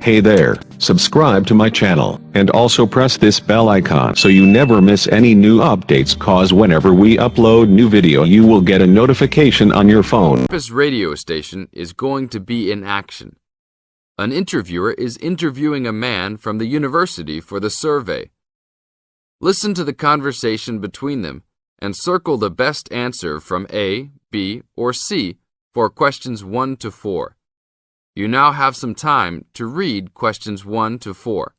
Hey there, subscribe to my channel, and also press this bell icon so you never miss any new updates, cause whenever we upload new video you will get a notification on your phone. Campus radio station is going to be in action. An interviewer is interviewing a man from the university for the survey. Listen to the conversation between them and circle the best answer from A, B, or C for questions 1 to 4. You now have some time to read questions 1 to 4.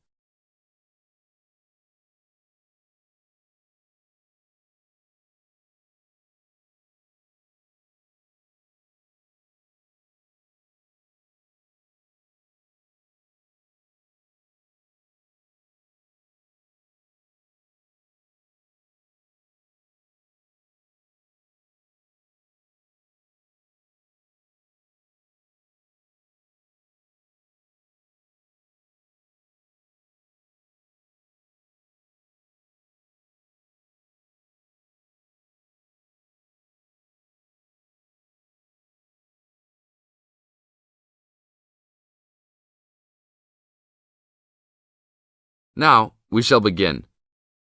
Now, we shall begin.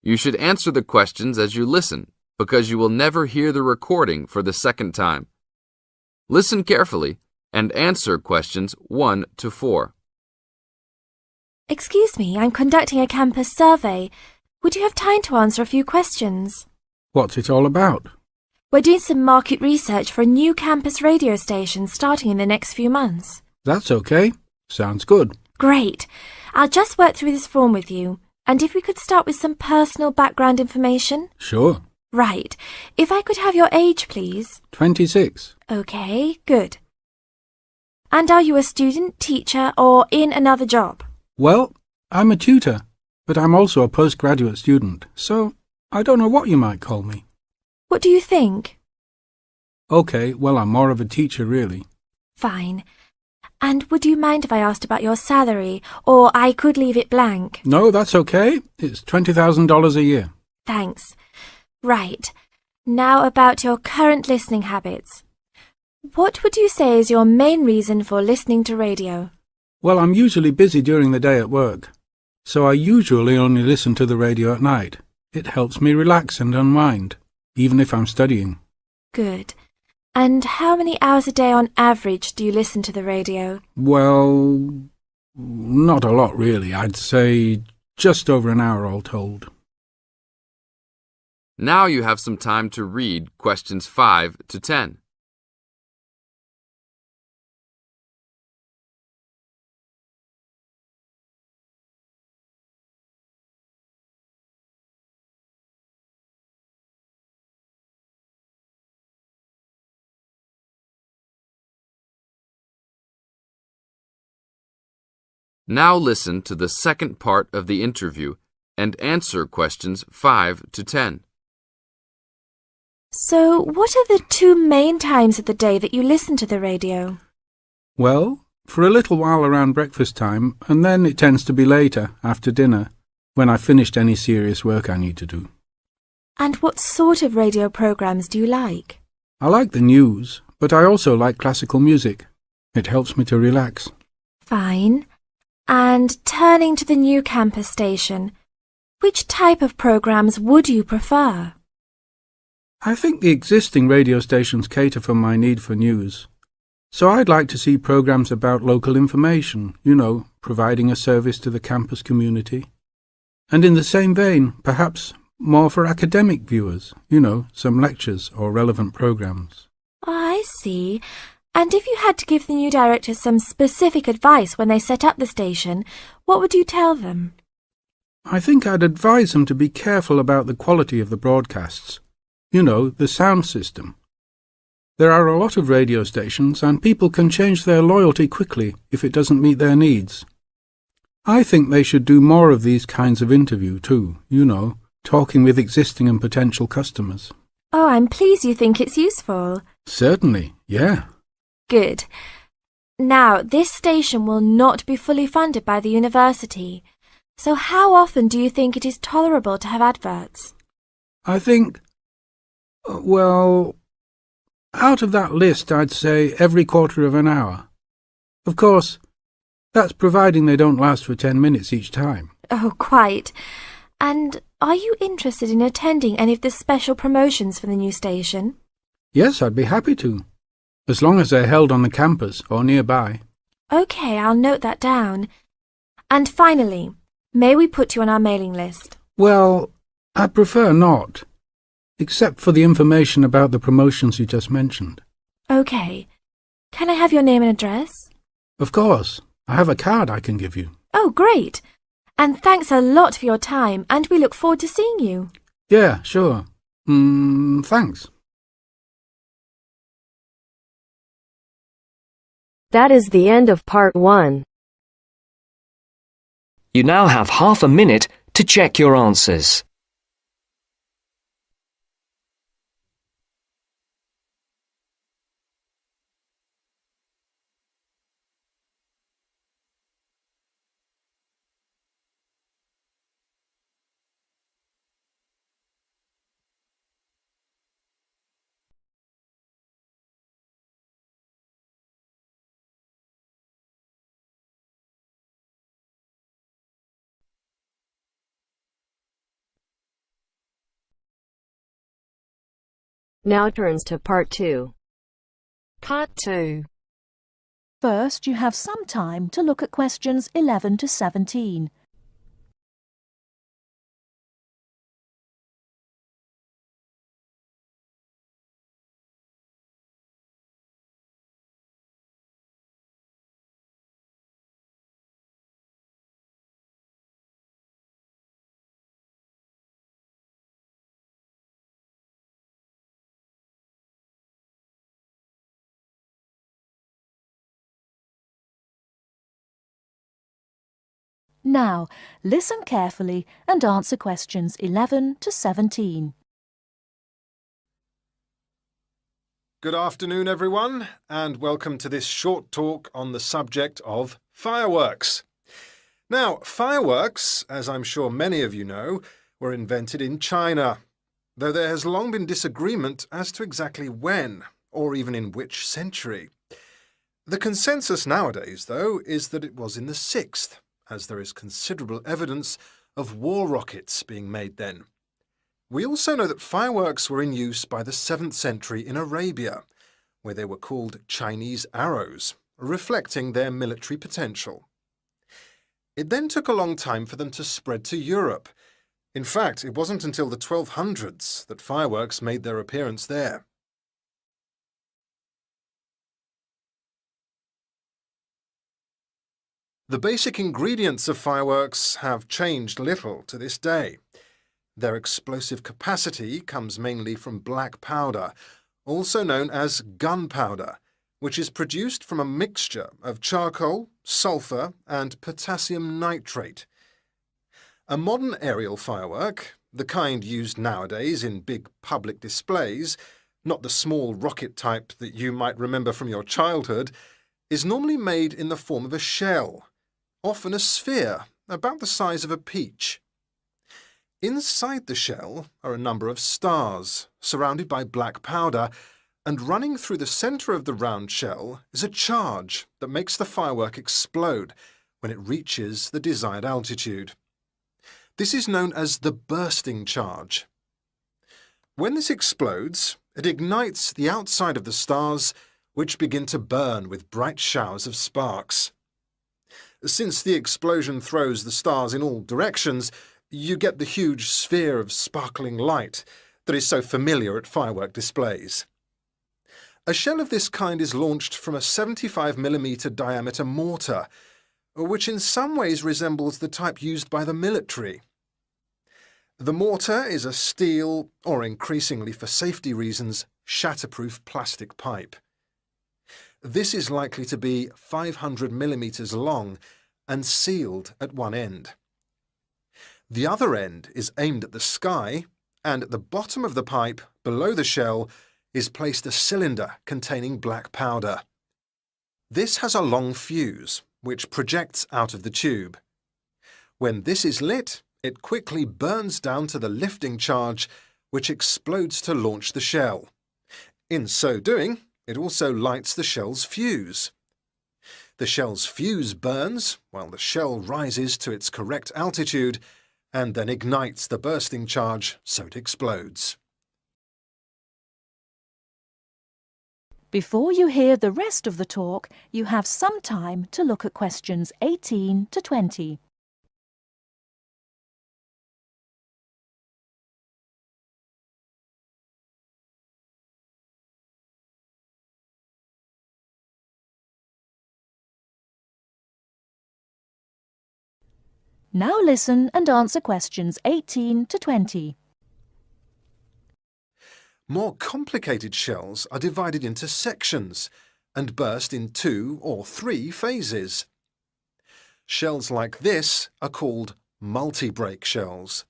You should answer the questions as you listen, because you will never hear the recording for the second time. Listen carefully and answer questions 1 to 4. Excuse me, I'm conducting a campus survey. Would you have time to answer a few questions? What's it all about? We're doing some market research for a new campus radio station starting in the next few months. That's okay. Sounds good. Great. I'll just work through this form with you. And if we could start with some personal background information? Sure. Right. If I could have your age, please. 26. Okay, good. And are you a student, teacher, or in another job? Well, I'm a tutor, but I'm also a postgraduate student, so I don't know what you might call me. What do you think? Okay, well, I'm more of a teacher, really. Fine. And would you mind if I asked about your salary, or I could leave it blank? No, that's okay. It's $20,000 a year. Thanks. Right. Now about your current listening habits. What would you say is your main reason for listening to radio? Well, I'm usually busy during the day at work, so I usually only listen to the radio at night. It helps me relax and unwind, even if I'm studying. Good. And how many hours a day on average do you listen to the radio? Well, not a lot really. I'd say just over an hour all told. Now you have some time to read questions 5 to 10. Now listen to the second part of the interview and answer questions 5 to 10. So, what are the 2 main times of the day that you listen to the radio? Well, for a little while around breakfast time, and then it tends to be later, after dinner, when I've finished any serious work I need to do. And what sort of radio programs do you like? I like the news, but I also like classical music. It helps me to relax. Fine. And turning to the new campus station, which type of programs would you prefer? I think the existing radio stations cater for my need for news. So I'd like to see programs about local information, providing a service to the campus community. And in the same vein, perhaps more for academic viewers, some lectures or relevant programs. Oh, I see. And if you had to give the new director some specific advice when they set up the station, what would you tell them? I think I'd advise them to be careful about the quality of the broadcasts. The sound system. There are a lot of radio stations and people can change their loyalty quickly if it doesn't meet their needs. I think they should do more of these kinds of interview too, talking with existing and potential customers. Oh, I'm pleased you think it's useful. Certainly, yeah. Good. Now, this station will not be fully funded by the university. So how often do you think it is tolerable to have adverts? I think, well, out of that list, I'd say every quarter of an hour. Of course, That's providing they don't last for 10 minutes each time. Oh, quite. And are you interested in attending any of the special promotions for the new station? Yes, I'd be happy to, as long as they're held on the campus or nearby. OK, I'll note that down. And finally, may we put you on our mailing list? Well, I'd prefer not, except for the information about the promotions you just mentioned. OK. Can I have your name and address? Of course. I have a card I can give you. Oh, great. And thanks a lot for your time, and we look forward to seeing you. Yeah, sure. Thanks. That is the end of part 1. You now have half a minute to check your answers. Now turns to part 2. Part 2. First, you have some time to look at questions 11 to 17. Now, listen carefully and answer questions 11 to 17. Good afternoon, everyone, and welcome to this short talk on the subject of fireworks. Now, fireworks, as I'm sure many of you know, were invented in China, though there has long been disagreement as to exactly when, or even in which century. The consensus nowadays, though, is that it was in the 6th, as there is considerable evidence of war rockets being made then. We also know that fireworks were in use by the 7th century in Arabia, where they were called Chinese arrows, reflecting their military potential. It then took a long time for them to spread to Europe. In fact, it wasn't until the 1200s that fireworks made their appearance there. The basic ingredients of fireworks have changed little to this day. Their explosive capacity comes mainly from black powder, also known as gunpowder, which is produced from a mixture of charcoal, sulfur, and potassium nitrate. A modern aerial firework, the kind used nowadays in big public displays, not the small rocket type that you might remember from your childhood, is normally made in the form of a shell, often a sphere about the size of a peach. Inside the shell are a number of stars, surrounded by black powder, and running through the centre of the round shell is a charge that makes the firework explode when it reaches the desired altitude. This is known as the bursting charge. When this explodes, it ignites the outside of the stars, which begin to burn with bright showers of sparks. Since the explosion throws the stars in all directions, you get the huge sphere of sparkling light that is so familiar at firework displays. A shell of this kind is launched from a 75mm diameter mortar, which in some ways resembles the type used by the military. The mortar is a steel, or increasingly for safety reasons, shatterproof plastic pipe. This is likely to be 500mm long and sealed at one end. The other end is aimed at the sky, and at the bottom of the pipe, below the shell, is placed a cylinder containing black powder. This has a long fuse, which projects out of the tube. When this is lit, it quickly burns down to the lifting charge, which explodes to launch the shell. In so doing, it also lights the shell's fuse. The shell's fuse burns while the shell rises to its correct altitude and then ignites the bursting charge so it explodes. Before you hear the rest of the talk, you have some time to look at questions 18 to 20. Now listen and answer questions 18 to 20. More complicated shells are divided into sections and burst in 2 or 3 phases. Shells like this are called multi-break shells.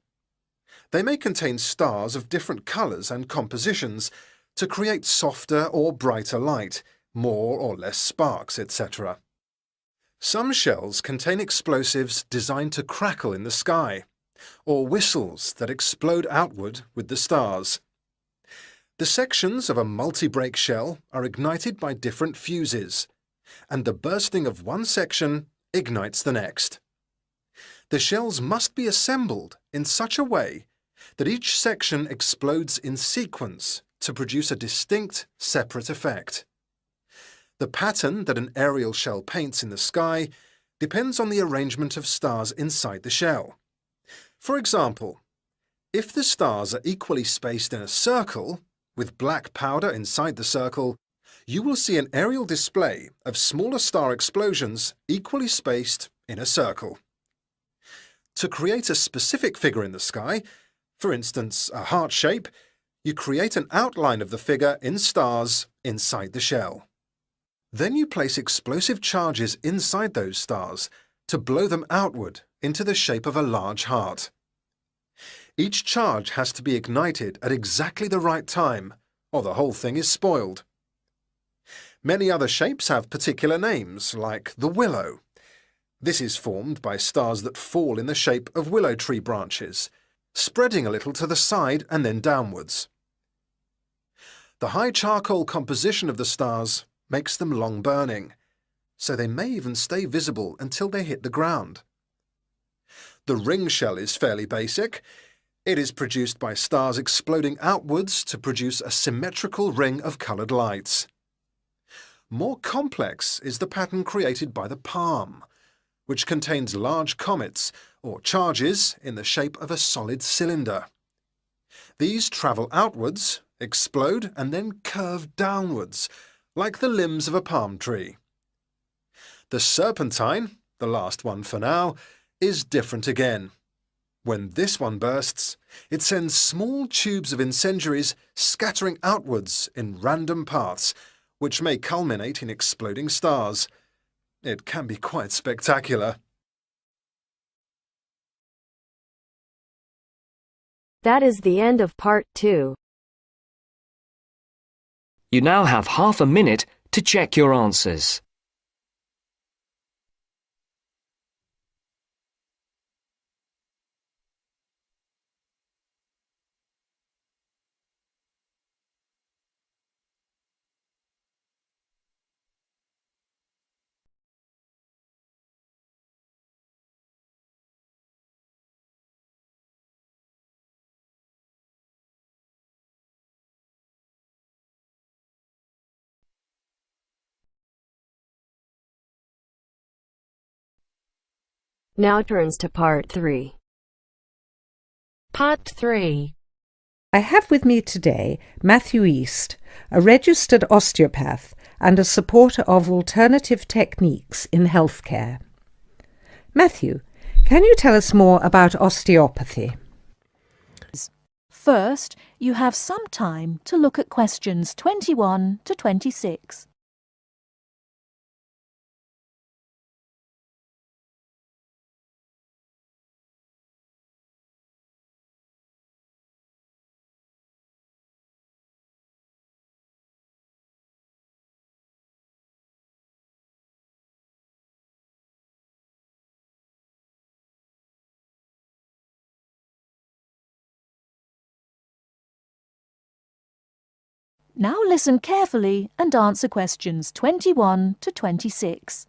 They may contain stars of different colours and compositions to create softer or brighter light, more or less sparks, etc. Some shells contain explosives designed to crackle in the sky, or whistles that explode outward with the stars. The sections of a multi-break shell are ignited by different fuses, and the bursting of one section ignites the next. The shells must be assembled in such a way that each section explodes in sequence to produce a distinct, separate effect. The pattern that an aerial shell paints in the sky depends on the arrangement of stars inside the shell. For example, if the stars are equally spaced in a circle, with black powder inside the circle, you will see an aerial display of smaller star explosions equally spaced in a circle. To create a specific figure in the sky, for instance a heart shape, you create an outline of the figure in stars inside the shell. Then you place explosive charges inside those stars to blow them outward into the shape of a large heart. Each charge has to be ignited at exactly the right time, or the whole thing is spoiled. Many other shapes have particular names, like the willow. This is formed by stars that fall in the shape of willow tree branches, spreading a little to the side and then downwards. The high charcoal composition of the stars makes them long burning, so they may even stay visible until they hit the ground. The ring shell is fairly basic. It is produced by stars exploding outwards to produce a symmetrical ring of coloured lights. More complex is the pattern created by the palm, which contains large comets or charges in the shape of a solid cylinder. These travel outwards, explode and then curve downwards, like the limbs of a palm tree. The serpentine, the last one for now, is different again. When this one bursts, it sends small tubes of incendiaries scattering outwards in random paths, which may culminate in exploding stars. It can be quite spectacular. That is the end of part 2. You now have half a minute to check your answers. Now turns to part 3. Part 3. I have with me today Matthew East, a registered osteopath and a supporter of alternative techniques in healthcare. Matthew, can you tell us more about osteopathy? First, you have some time to look at questions 21 to 26. Now listen carefully and answer questions 21 to 26.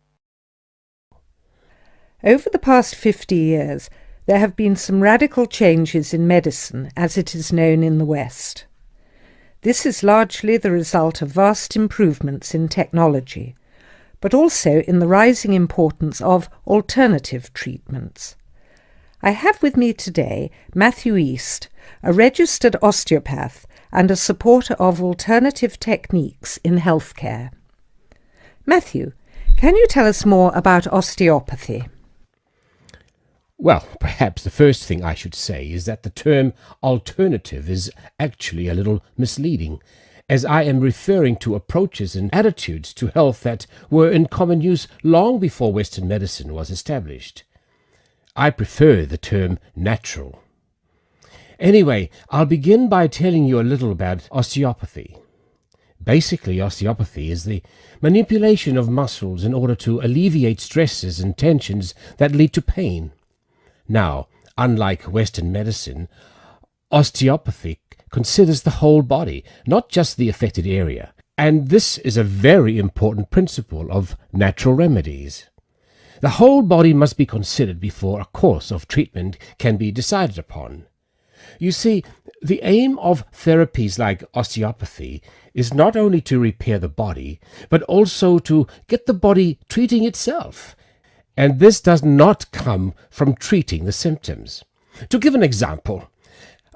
Over the past 50 years, there have been some radical changes in medicine as it is known in the West. This is largely the result of vast improvements in technology, but also in the rising importance of alternative treatments. I have with me today Matthew East, a registered osteopath and a supporter of alternative techniques in healthcare. Matthew, can you tell us more about osteopathy? Well, perhaps the first thing I should say is that the term alternative is actually a little misleading, as I am referring to approaches and attitudes to health that were in common use long before Western medicine was established. I prefer the term natural. Anyway, I'll begin by telling you a little about osteopathy. Basically, osteopathy is the manipulation of muscles in order to alleviate stresses and tensions that lead to pain. Now, unlike Western medicine, osteopathy considers the whole body, not just the affected area, and this is a very important principle of natural remedies. The whole body must be considered before a course of treatment can be decided upon. You see, the aim of therapies like osteopathy is not only to repair the body, but also to get the body treating itself. And this does not come from treating the symptoms. To give an example,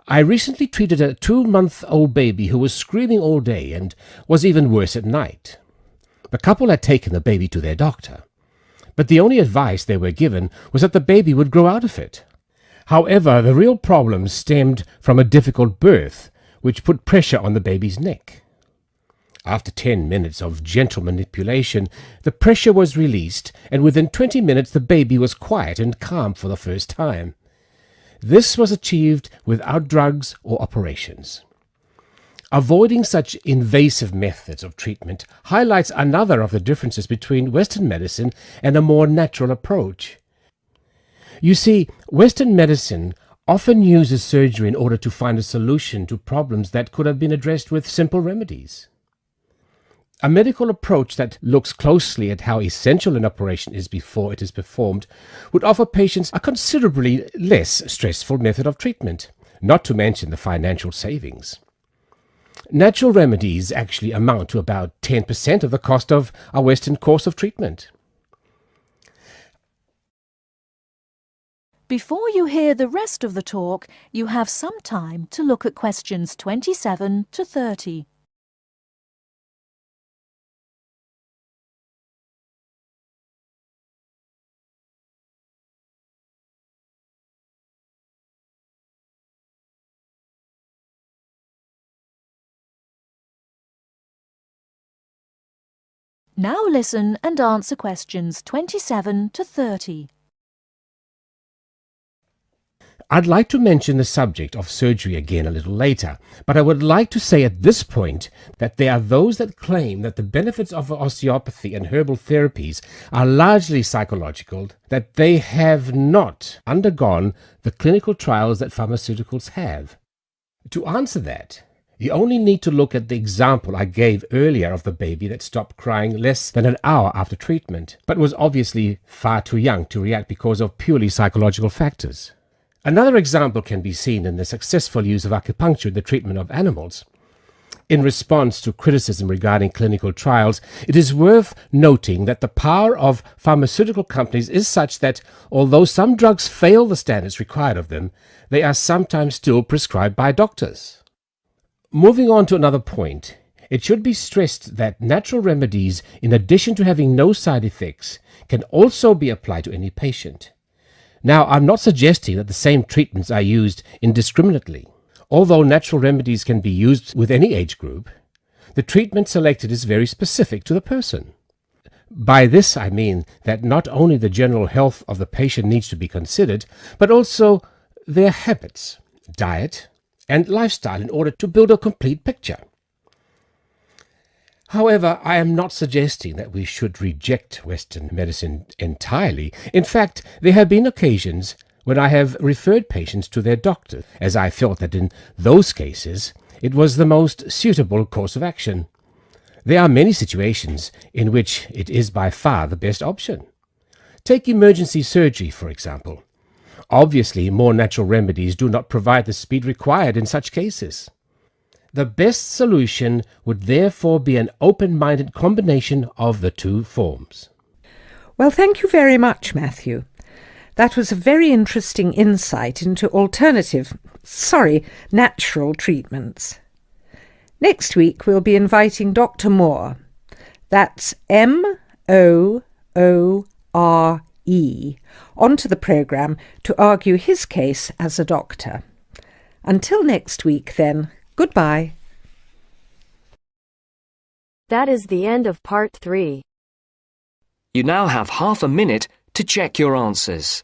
I recently treated a 2-month-old baby who was screaming all day and was even worse at night. The couple had taken the baby to their doctor, but the only advice they were given was that the baby would grow out of it. However, the real problem stemmed from a difficult birth, which put pressure on the baby's neck. After 10 minutes of gentle manipulation, the pressure was released, and within 20 minutes the baby was quiet and calm for the first time. This was achieved without drugs or operations. Avoiding such invasive methods of treatment highlights another of the differences between Western medicine and a more natural approach. You see, Western medicine often uses surgery in order to find a solution to problems that could have been addressed with simple remedies. A medical approach that looks closely at how essential an operation is before it is performed would offer patients a considerably less stressful method of treatment, not to mention the financial savings. Natural remedies actually amount to about 10% of the cost of a Western course of treatment. Before you hear the rest of the talk, you have some time to look at questions 27 to 30. Now listen and answer questions 27 to 30. I'd like to mention the subject of surgery again a little later, but I would like to say at this point that there are those that claim that the benefits of osteopathy and herbal therapies are largely psychological, that they have not undergone the clinical trials that pharmaceuticals have. To answer that, you only need to look at the example I gave earlier of the baby that stopped crying less than an hour after treatment, but was obviously far too young to react because of purely psychological factors. Another example can be seen in the successful use of acupuncture in the treatment of animals. In response to criticism regarding clinical trials, it is worth noting that the power of pharmaceutical companies is such that, although some drugs fail the standards required of them, they are sometimes still prescribed by doctors. Moving on to another point, it should be stressed that natural remedies, in addition to having no side effects, can also be applied to any patient. Now, I'm not suggesting that the same treatments are used indiscriminately. Although natural remedies can be used with any age group, the treatment selected is very specific to the person. By this I mean that not only the general health of the patient needs to be considered, but also their habits, diet, and lifestyle in order to build a complete picture. However, I am not suggesting that we should reject Western medicine entirely. In fact, there have been occasions when I have referred patients to their doctor, as I felt that in those cases it was the most suitable course of action. There are many situations in which it is by far the best option. Take emergency surgery, for example. Obviously, more natural remedies do not provide the speed required in such cases. The best solution would therefore be an open-minded combination of the two forms. Well, thank you very much, Matthew. That was a very interesting insight into natural treatments. Next week we'll be inviting Dr. Moore. That's Moore, onto the programme to argue his case as a doctor. Until next week, then, goodbye. That is the end of part 3. You now have half a minute to check your answers.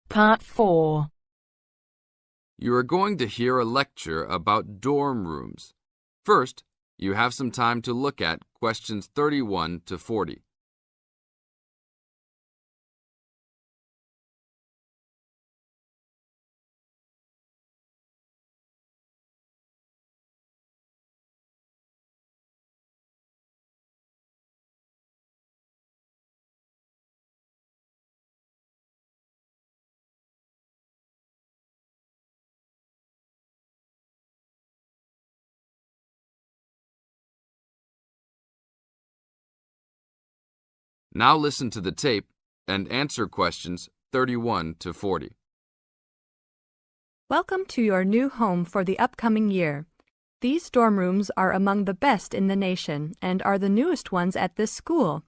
Part 4. You are going to hear a lecture about dorm rooms. First, you have some time to look at questions 31 to 40. Now listen to the tape and answer questions 31 to 40. Welcome to your new home for the upcoming year. These dorm rooms are among the best in the nation and are the newest ones at this school.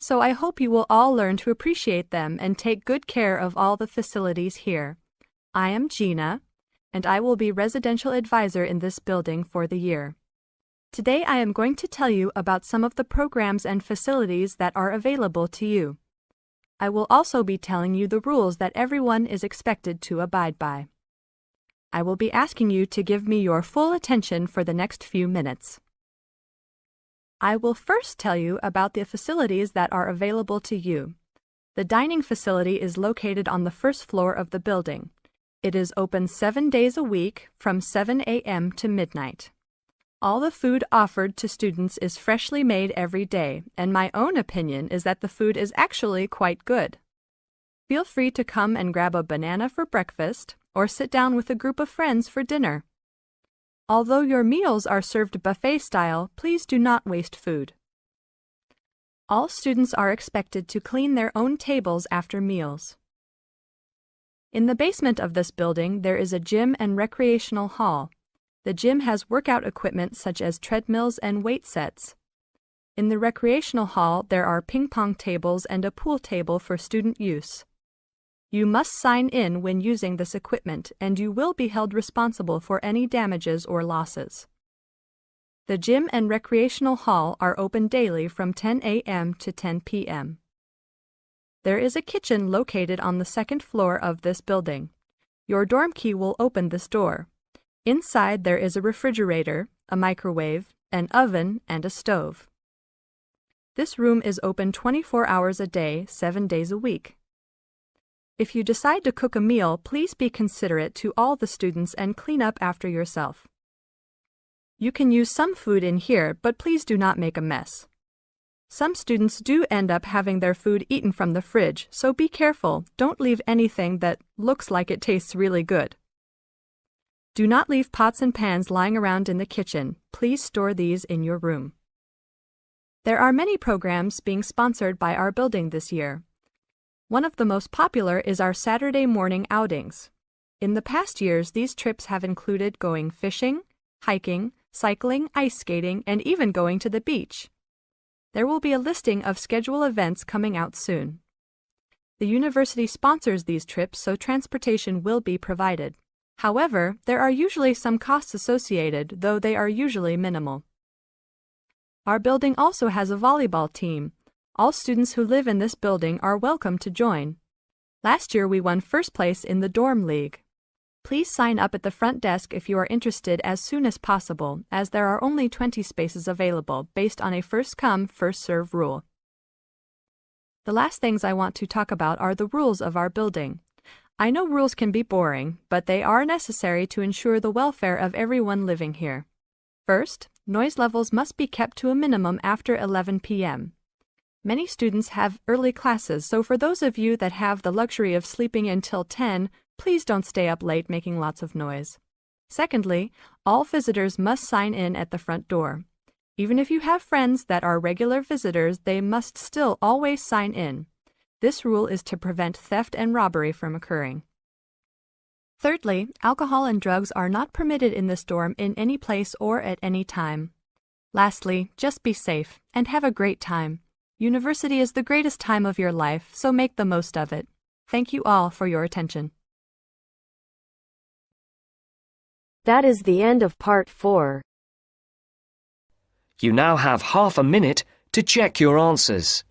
So I hope you will all learn to appreciate them and take good care of all the facilities here. I am Gina, and I will be residential advisor in this building for the year. Today I am going to tell you about some of the programs and facilities that are available to you. I will also be telling you the rules that everyone is expected to abide by. I will be asking you to give me your full attention for the next few minutes. I will first tell you about the facilities that are available to you. The dining facility is located on the first floor of the building. It is open 7 days a week from 7 a.m. to midnight. All the food offered to students is freshly made every day, and my own opinion is that the food is actually quite good. Feel free to come and grab a banana for breakfast or sit down with a group of friends for dinner. Although your meals are served buffet style, please do not waste food. All students are expected to clean their own tables after meals. In the basement of this building, there is a gym and recreational hall. The gym has workout equipment such as treadmills and weight sets. In the recreational hall, there are ping-pong tables and a pool table for student use. You must sign in when using this equipment, and you will be held responsible for any damages or losses. The gym and recreational hall are open daily from 10 a.m. to 10 p.m. There is a kitchen located on the second floor of this building. Your dorm key will open this door. Inside there is a refrigerator, a microwave, an oven, and a stove. This room is open 24 hours a day, 7 days a week. If you decide to cook a meal, please be considerate to all the students and clean up after yourself. You can use some food in here, but please do not make a mess. Some students do end up having their food eaten from the fridge, so be careful. Don't leave anything that looks like it tastes really good. Do not leave pots and pans lying around in the kitchen. Please store these in your room. There are many programs being sponsored by our building this year. One of the most popular is our Saturday morning outings. In the past years, these trips have included going fishing, hiking, cycling, ice skating, and even going to the beach. There will be a listing of scheduled events coming out soon. The university sponsors these trips, so transportation will be provided. However, there are usually some costs associated, though they are usually minimal. Our building also has a volleyball team. All students who live in this building are welcome to join. Last year we won first place in the dorm league. Please sign up at the front desk if you are interested as soon as possible, as there are only 20 spaces available based on a first-come, first-served rule. The last things I want to talk about are the rules of our building. I know rules can be boring, but they are necessary to ensure the welfare of everyone living here. First, noise levels must be kept to a minimum after 11 p.m. Many students have early classes, so for those of you that have the luxury of sleeping until 10, please don't stay up late making lots of noise. Secondly, all visitors must sign in at the front door. Even if you have friends that are regular visitors, they must still always sign in. This rule is to prevent theft and robbery from occurring. Thirdly, alcohol and drugs are not permitted in this dorm in any place or at any time. Lastly, just be safe and have a great time. University is the greatest time of your life, so make the most of it. Thank you all for your attention. That is the end of part 4. You now have half a minute to check your answers.